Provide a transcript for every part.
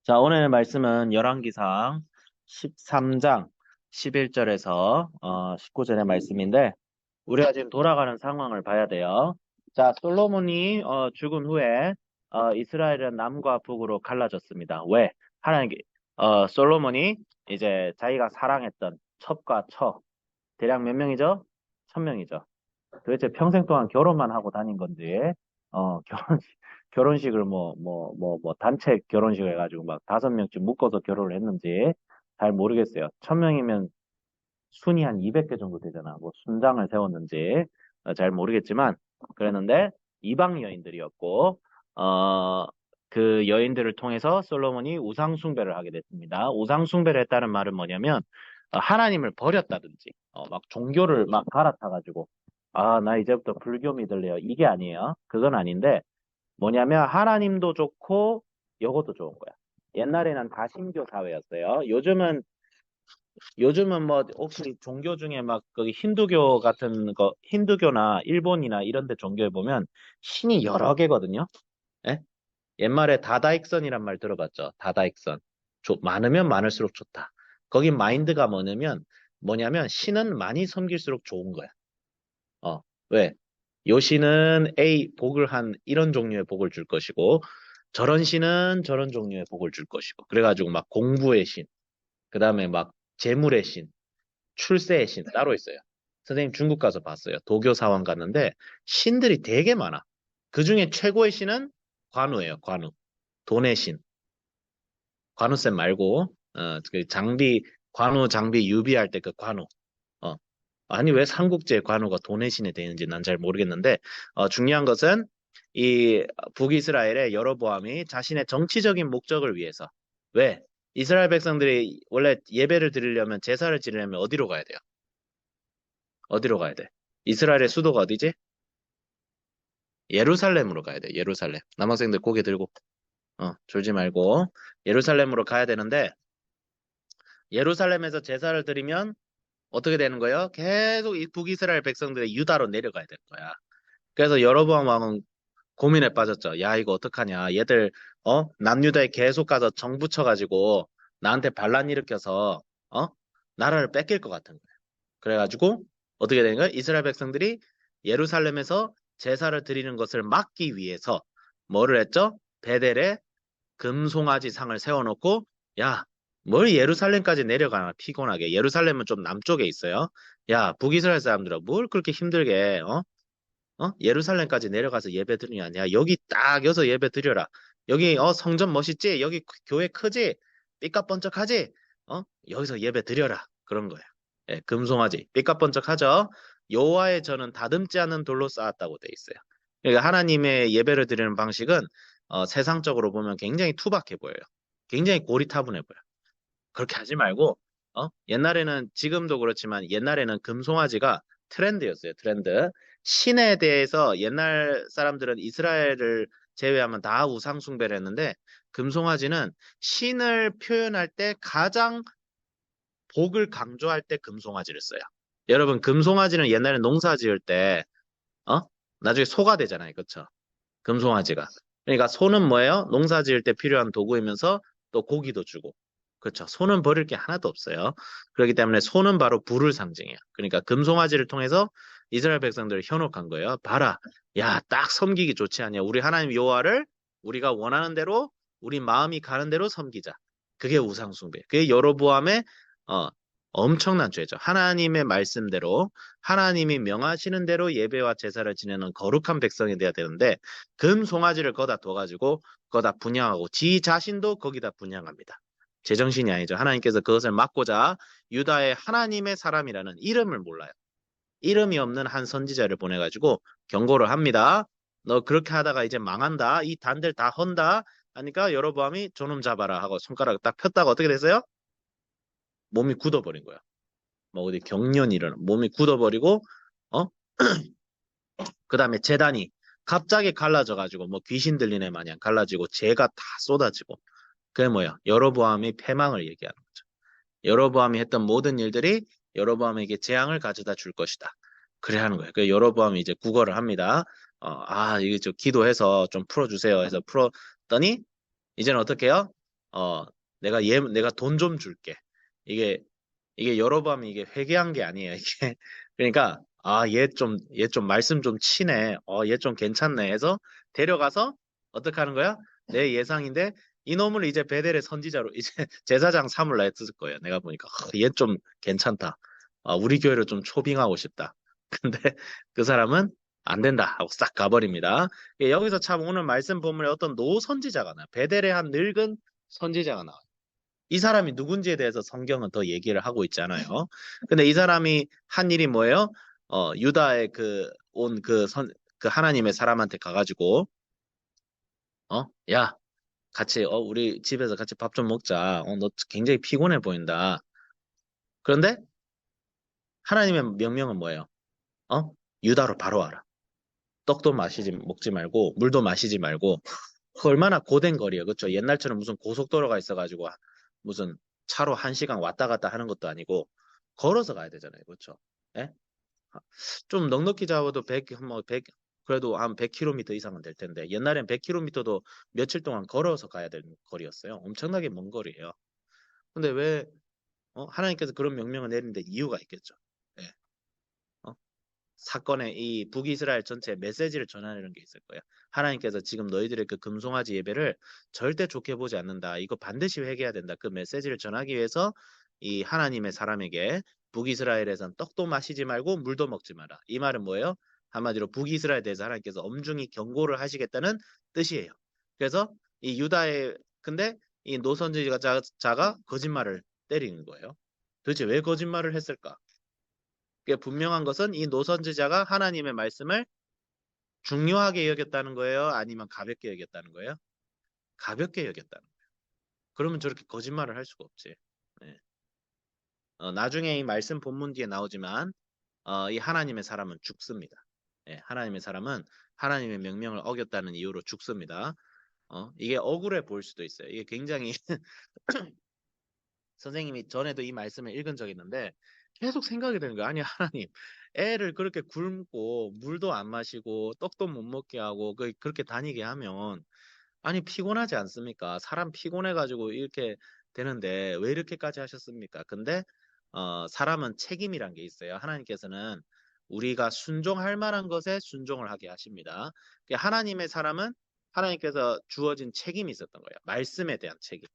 자, 오늘 말씀은 열왕기상 13장 11절에서 19절의 말씀인데, 우리가 지금 돌아가는 상황을 봐야 돼요. 자, 솔로몬이 죽은 후에 이스라엘은 남과 북으로 갈라졌습니다. 왜? 하나님, 솔로몬이 이제 자기가 사랑했던 첩과 처, 대략 몇 명이죠? 1000명이죠. 도대체 평생 동안 결혼만 하고 다닌 건지, 결혼식을 단체 결혼식을 해가지고 막 5명쯤 묶어서 결혼을 했는지 잘 모르겠어요. 1000명이면 순이 한 200개 정도 되잖아. 뭐 순장을 세웠는지 잘 모르겠지만 그랬는데 이방 여인들이었고, 어, 그 여인들을 통해서 솔로몬이 우상 숭배를 하게 됐습니다. 우상 숭배를 했다는 말은 뭐냐면 하나님을 버렸다든지 막 종교를 막 갈아타가지고 나 이제부터 불교 믿을래요. 이게 아니에요. 그건 아닌데 뭐냐면 하나님도 좋고 요것도 좋은 거야. 옛날에는 다신교 사회였어요. 요즘은 뭐 혹시 종교 중에 막 거기 힌두교 같은 거, 힌두교나 일본이나 이런 데 종교에 보면 신이 여러 개거든요. 예? 옛말에 다다익선이란 말 들어봤죠? 다다익선. 많으면 많을수록 좋다. 거기 마인드가 뭐냐면 신은 많이 섬길수록 좋은 거야. 왜? 요 신은 A 복을 한 이런 종류의 복을 줄 것이고 저런 신은 저런 종류의 복을 줄 것이고 그래가지고 막 공부의 신, 그 다음에 막 재물의 신, 출세의 신 따로 있어요. 선생님 중국 가서 봤어요. 도교 사원 갔는데 신들이 되게 많아. 그 중에 최고의 신은 관우예요. 관우. 돈의 신. 관우쌤 말고 그 장비 관우 장비 유비할 때 그 관우. 어. 아니 왜 삼국지의 관우가 돈의 신이 되는지 난 잘 모르겠는데 중요한 것은 이 북이스라엘의 여로보암이 자신의 정치적인 목적을 위해서 왜? 이스라엘 백성들이 원래 예배를 드리려면 제사를 지르려면 어디로 가야 돼요? 어디로 가야 돼? 이스라엘의 수도가 어디지? 예루살렘으로 가야 돼. 예루살렘. 남학생들 고개 들고 졸지 말고 예루살렘으로 가야 되는데 예루살렘에서 제사를 드리면 어떻게 되는 거예요? 계속 이 북이스라엘 백성들의 유다로 내려가야 되는 거야. 그래서 여로보암 왕은 고민에 빠졌죠. 야, 이거 어떡하냐. 얘들 남유다에 계속 가서 정 붙여가지고 나한테 반란 일으켜서 어? 나라를 뺏길 것 같은 거예요. 그래가지고 어떻게 된 거예요? 이스라엘 백성들이 예루살렘에서 제사를 드리는 것을 막기 위해서 뭐를 했죠? 베델에 금송아지 상을 세워놓고 야, 뭘 예루살렘까지 내려가나 피곤하게. 예루살렘은 좀 남쪽에 있어요. 야, 북이스라엘 사람들아 뭘 그렇게 힘들게 예루살렘까지 내려가서 예배 드리냐? 야, 여기 딱 여기서 예배 드려라. 여기 성전 멋있지? 여기 교회 크지? 삐까뻔쩍하지? 여기서 예배 드려라. 그런 거예요. 예, 금송아지. 삐까뻔쩍하죠? 여호와의 전은 다듬지 않은 돌로 쌓았다고 돼 있어요. 그러니까 하나님의 예배를 드리는 방식은 세상적으로 보면 굉장히 투박해 보여요. 굉장히 고리타분해 보여요. 그렇게 하지 말고 옛날에는 지금도 그렇지만 옛날에는 금송아지가 트렌드였어요. 트렌드. 신에 대해서 옛날 사람들은 이스라엘을 제외하면 다 우상 숭배를 했는데 금송아지는 신을 표현할 때 가장 복을 강조할 때 금송아지를 써요. 여러분 금송아지는 옛날에 농사 지을 때 어? 나중에 소가 되잖아요. 그렇죠? 금송아지가. 그러니까 소는 뭐예요? 농사 지을 때 필요한 도구이면서 또 고기도 주고. 그렇죠. 소는 버릴 게 하나도 없어요. 그렇기 때문에 소는 바로 불을 상징해요. 그러니까 금송아지를 통해서 이스라엘 백성들을 현혹한 거예요. 봐라. 야, 딱 섬기기 좋지 않냐. 우리 하나님 여호와를 우리가 원하는 대로 우리 마음이 가는 대로 섬기자. 그게 우상숭배. 그게 여로보암의 어, 엄청난 죄죠. 하나님의 말씀대로 하나님이 명하시는 대로 예배와 제사를 지내는 거룩한 백성이 돼야 되는데 금송아지를 거다 둬가지고 거다 분양하고 지 자신도 거기다 분양합니다. 제정신이 아니죠. 하나님께서 그것을 막고자 유다의 하나님의 사람이라는 이름을 몰라요. 이름이 없는 한 선지자를 보내가지고 경고를 합니다. 너 그렇게 하다가 이제 망한다. 이 단들 다 헌다. 하니까 여로보암이 저놈 잡아라 하고 손가락을 딱 폈다가 어떻게 됐어요? 몸이 굳어버린 거야. 뭐 어디 경련이 일어나 몸이 굳어버리고 어? 그 다음에 재단이 갑자기 갈라져가지고 뭐 귀신 들리네 마냥 갈라지고 재가 다 쏟아지고 그게 뭐야? 여로보암이 패망을 얘기하는 거죠. 여로보암이 했던 모든 일들이 여로보암에게 재앙을 가져다 줄 것이다. 그래 하는 거예요. 그 여로보암이 이제 구걸을 합니다. 이게 좀 기도해서 좀 풀어주세요 해서 풀었더니 이제는 어떻게 해요? 어, 내가 돈 좀 줄게. 이게, 이게 여로보암이 이게 회개한 게 아니에요. 이게. 그러니까, 아, 얘 좀 말씀 좀 치네. 얘 좀 괜찮네. 해서 데려가서 어떻게 하는 거야? 내 예상인데, 이놈을 이제 베델의 선지자로, 이제 제사장 삼을라 했을 거예요. 내가 보니까. 얘 좀 괜찮다. 우리 교회를 좀 초빙하고 싶다. 근데 그 사람은 안 된다 하고 싹 가버립니다. 예, 여기서 참 오늘 말씀 본문에 어떤 노 선지자가 나와요. 베델의 한 늙은 선지자가 나와요. 이 사람이 누군지에 대해서 성경은 더 얘기를 하고 있잖아요. 근데 이 사람이 한 일이 뭐예요? 유다의 그 하나님의 사람한테 가가지고, 야, 같이, 우리 집에서 같이 밥 좀 먹자. 너 굉장히 피곤해 보인다. 그런데 하나님의 명령은 뭐예요? 어? 유다로 바로 와라. 떡도 먹지 말고, 물도 마시지 말고, 그 얼마나 고된 거리예요. 그렇죠? 옛날처럼 무슨 고속도로가 있어가지고 무슨 차로 1시간 왔다 갔다 하는 것도 아니고 걸어서 가야 되잖아요. 그렇죠? 예? 좀 넉넉히 잡아도 100, 그래도 한 100km 이상은 될 텐데 옛날엔 100km도 며칠 동안 걸어서 가야 되는 거리였어요. 엄청나게 먼 거리예요. 근데 왜 하나님께서 그런 명령을 내리는데 이유가 있겠죠. 예. 어? 사건의 이 북이스라엘 전체에 메시지를 전하는 게 있을 거예요. 하나님께서 지금 너희들의 그 금송아지 예배를 절대 좋게 보지 않는다. 이거 반드시 회개해야 된다. 그 메시지를 전하기 위해서 이 하나님의 사람에게 북이스라엘에선 떡도 마시지 말고 물도 먹지 마라. 이 말은 뭐예요? 한마디로 북이스라엘에 대해서 하나님께서 엄중히 경고를 하시겠다는 뜻이에요. 그래서 이 유다의 근데 이 노선지자가 거짓말을 때리는 거예요. 도대체 왜 거짓말을 했을까? 분명한 것은 이 노선지자가 하나님의 말씀을 중요하게 여겼다는 거예요? 아니면 가볍게 여겼다는 거예요? 가볍게 여겼다는 거예요. 그러면 저렇게 거짓말을 할 수가 없지. 네. 나중에 이 말씀 본문 뒤에 나오지만 이 하나님의 사람은 죽습니다. 예, 하나님의 사람은 하나님의 명령을 어겼다는 이유로 죽습니다. 이게 억울해 보일 수도 있어요. 이게 굉장히 선생님이 전에도 이 말씀을 읽은 적이 있는데 계속 생각이 되는 거예요. 아니 하나님 애를 그렇게 굶고 물도 안 마시고 떡도 못 먹게 하고 그렇게 다니게 하면 아니 피곤하지 않습니까? 사람 피곤해가지고 이렇게 되는데 왜 이렇게까지 하셨습니까? 근데 사람은 책임이란 게 있어요. 하나님께서는 우리가 순종할 만한 것에 순종을 하게 하십니다. 하나님의 사람은 하나님께서 주어진 책임이 있었던 거예요. 말씀에 대한 책임.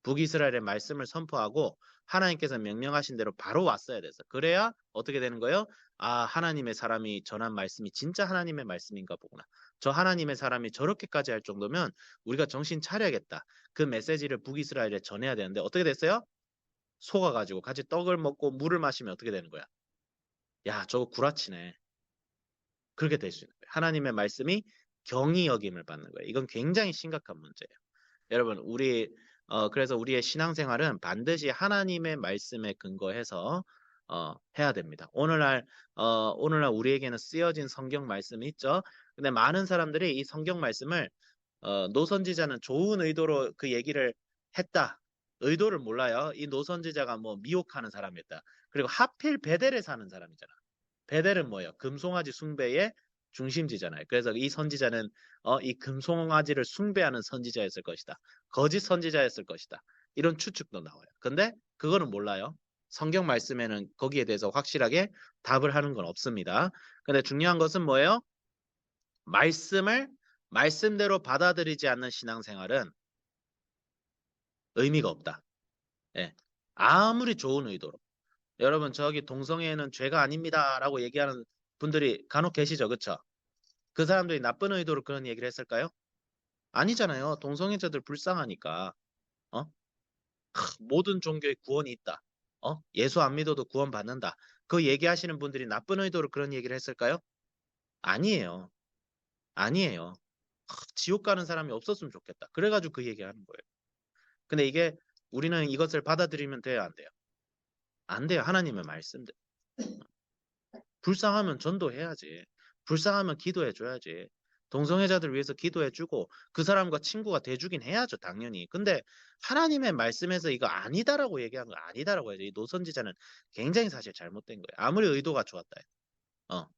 북이스라엘의 말씀을 선포하고 하나님께서 명령하신 대로 바로 왔어야 돼서 그래야 어떻게 되는 거예요? 아, 하나님의 사람이 전한 말씀이 진짜 하나님의 말씀인가 보구나. 저 하나님의 사람이 저렇게까지 할 정도면 우리가 정신 차려야겠다. 그 메시지를 북이스라엘에 전해야 되는데 어떻게 됐어요? 속아가지고 같이 떡을 먹고 물을 마시면 어떻게 되는 거야? 야, 저거 구라치네. 그렇게 될 수 있는 거예요. 하나님의 말씀이 경이 여김을 받는 거예요. 이건 굉장히 심각한 문제예요. 여러분, 그래서 우리의 신앙생활은 반드시 하나님의 말씀에 근거해서, 해야 됩니다. 오늘날 우리에게는 쓰여진 성경 말씀이 있죠. 근데 많은 사람들이 이 성경 말씀을, 노선지자는 좋은 의도로 그 얘기를 했다. 의도를 몰라요. 이 노선지자가 뭐 미혹하는 사람이었다. 그리고 하필 베델에 사는 사람이잖아. 베델은 뭐예요? 금송아지 숭배의 중심지잖아요. 그래서 이 선지자는 이 금송아지를 숭배하는 선지자였을 것이다. 거짓 선지자였을 것이다. 이런 추측도 나와요. 근데 그거는 몰라요. 성경 말씀에는 거기에 대해서 확실하게 답을 하는 건 없습니다. 근데 중요한 것은 뭐예요? 말씀을 말씀대로 받아들이지 않는 신앙생활은 의미가 없다. 예. 아무리 좋은 의도로. 여러분, 저기 동성애는 죄가 아닙니다라고 얘기하는 분들이 간혹 계시죠. 그쵸? 그 사람들이 나쁜 의도로 그런 얘기를 했을까요? 아니잖아요. 동성애자들 불쌍하니까. 어? 모든 종교에 구원이 있다. 예수 안 믿어도 구원 받는다. 그 얘기하시는 분들이 나쁜 의도로 그런 얘기를 했을까요? 아니에요. 아니에요. 지옥 가는 사람이 없었으면 좋겠다. 그래가지고 그 얘기하는 거예요. 근데 이게 우리는 이것을 받아들이면 돼요, 안 돼요? 안 돼요. 하나님의 말씀대로. 불쌍하면 전도해야지. 불쌍하면 기도해줘야지. 동성애자들 위해서 기도해주고 그 사람과 친구가 돼주긴 해야죠, 당연히. 근데 하나님의 말씀에서 이거 아니다라고 얘기한 거 아니다라고 해야죠. 이 노선지자는 굉장히 사실 잘못된 거예요. 아무리 의도가 좋았다 해도. 어.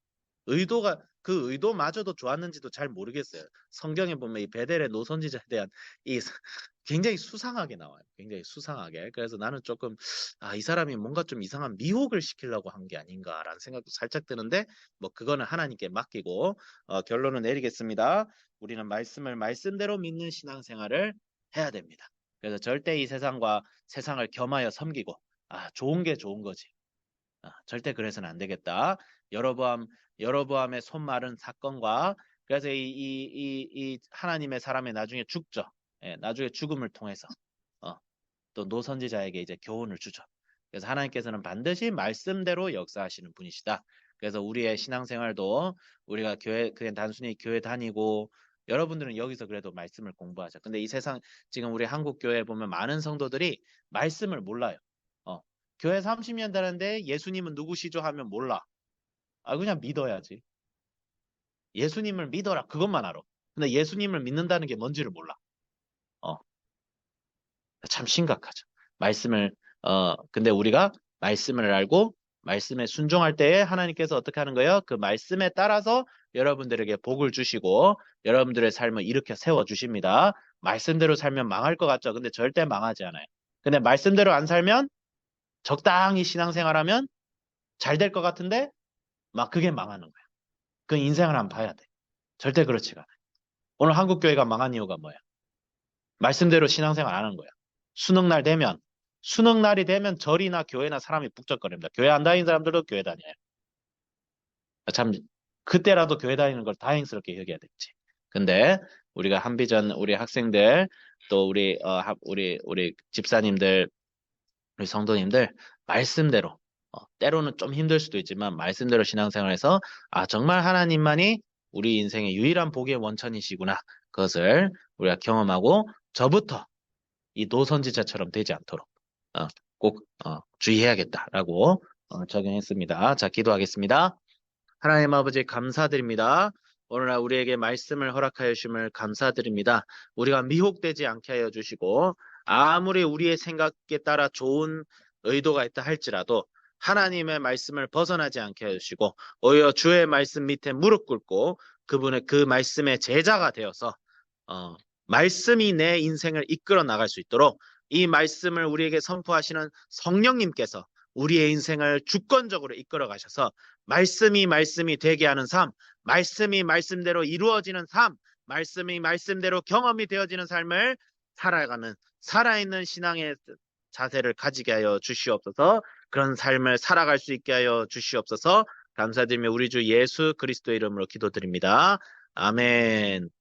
그 의도마저도 좋았는지도 잘 모르겠어요. 성경에 보면 이 베델의 노선지자에 대한 이 굉장히 수상하게 나와요. 굉장히 수상하게. 그래서 나는 조금, 이 사람이 뭔가 좀 이상한 미혹을 시키려고 한 게 아닌가라는 생각도 살짝 드는데, 뭐, 그거는 하나님께 맡기고, 결론을 내리겠습니다. 우리는 말씀을 말씀대로 믿는 신앙생활을 해야 됩니다. 그래서 절대 이 세상과 세상을 겸하여 섬기고, 좋은 게 좋은 거지. 절대 그래서는 안 되겠다. 여로보암, 여로보암의 손마른 사건과 그래서 이 하나님의 사람이 나중에 죽죠. 예, 나중에 죽음을 통해서 어, 또 노선지자에게 이제 교훈을 주죠. 그래서 하나님께서는 반드시 말씀대로 역사하시는 분이시다. 그래서 우리의 신앙생활도 우리가 교회 그냥 단순히 교회 다니고 여러분들은 여기서 그래도 말씀을 공부하자. 근데 이 세상 지금 우리 한국 교회에 보면 많은 성도들이 말씀을 몰라요. 어, 교회 30년 다는데 예수님은 누구시죠 하면 몰라. 그냥 믿어야지. 예수님을 믿어라. 그것만 알아. 근데 예수님을 믿는다는 게 뭔지를 몰라. 어, 참 심각하죠. 말씀을, 근데 우리가 말씀을 알고 말씀에 순종할 때에 하나님께서 어떻게 하는 거예요? 그 말씀에 따라서 여러분들에게 복을 주시고 여러분들의 삶을 일으켜 세워 주십니다. 말씀대로 살면 망할 것 같죠? 근데 절대 망하지 않아요. 근데 말씀대로 안 살면 적당히 신앙생활하면 잘 될 것 같은데 막 그게 망하는 거야. 그 인생을 한번 봐야 돼. 절대 그렇지가 않아. 오늘 한국 교회가 망한 이유가 뭐야? 말씀대로 신앙생활 안 하는 거야. 수능날 되면 수능날이 되면 절이나 교회나 사람이 북적거립니다. 교회 안 다니는 사람들도 교회 다녀요. 참 그때라도 교회 다니는 걸 다행스럽게 여겨야 되지. 근데 우리가 한비전 우리 학생들 또 우리 집사님들 우리 성도님들 말씀대로 때로는 좀 힘들 수도 있지만 말씀대로 신앙생활에서 정말 하나님만이 우리 인생의 유일한 복의 원천이시구나. 그것을 우리가 경험하고 저부터 이 노선지자처럼 되지 않도록 꼭 주의해야겠다라고 적용했습니다. 자, 기도하겠습니다. 하나님 아버지 감사드립니다. 오늘날 우리에게 말씀을 허락하여 주심을 감사드립니다. 우리가 미혹되지 않게 하여 주시고 아무리 우리의 생각에 따라 좋은 의도가 있다 할지라도 하나님의 말씀을 벗어나지 않게 해 주시고 오히려 주의 말씀 밑에 무릎 꿇고 그분의 그 말씀의 제자가 되어서 어, 말씀이 내 인생을 이끌어 나갈 수 있도록 이 말씀을 우리에게 선포하시는 성령님께서 우리의 인생을 주권적으로 이끌어 가셔서 말씀이 되게 하는 삶, 말씀이 말씀대로 이루어지는 삶, 말씀이 말씀대로 경험이 되어지는 삶을 살아가는 살아있는 신앙의 자세를 가지게 하여 주시옵소서. 그런 삶을 살아갈 수 있게 하여 주시옵소서. 감사드리며 우리 주 예수 그리스도의 이름으로 기도드립니다. 아멘.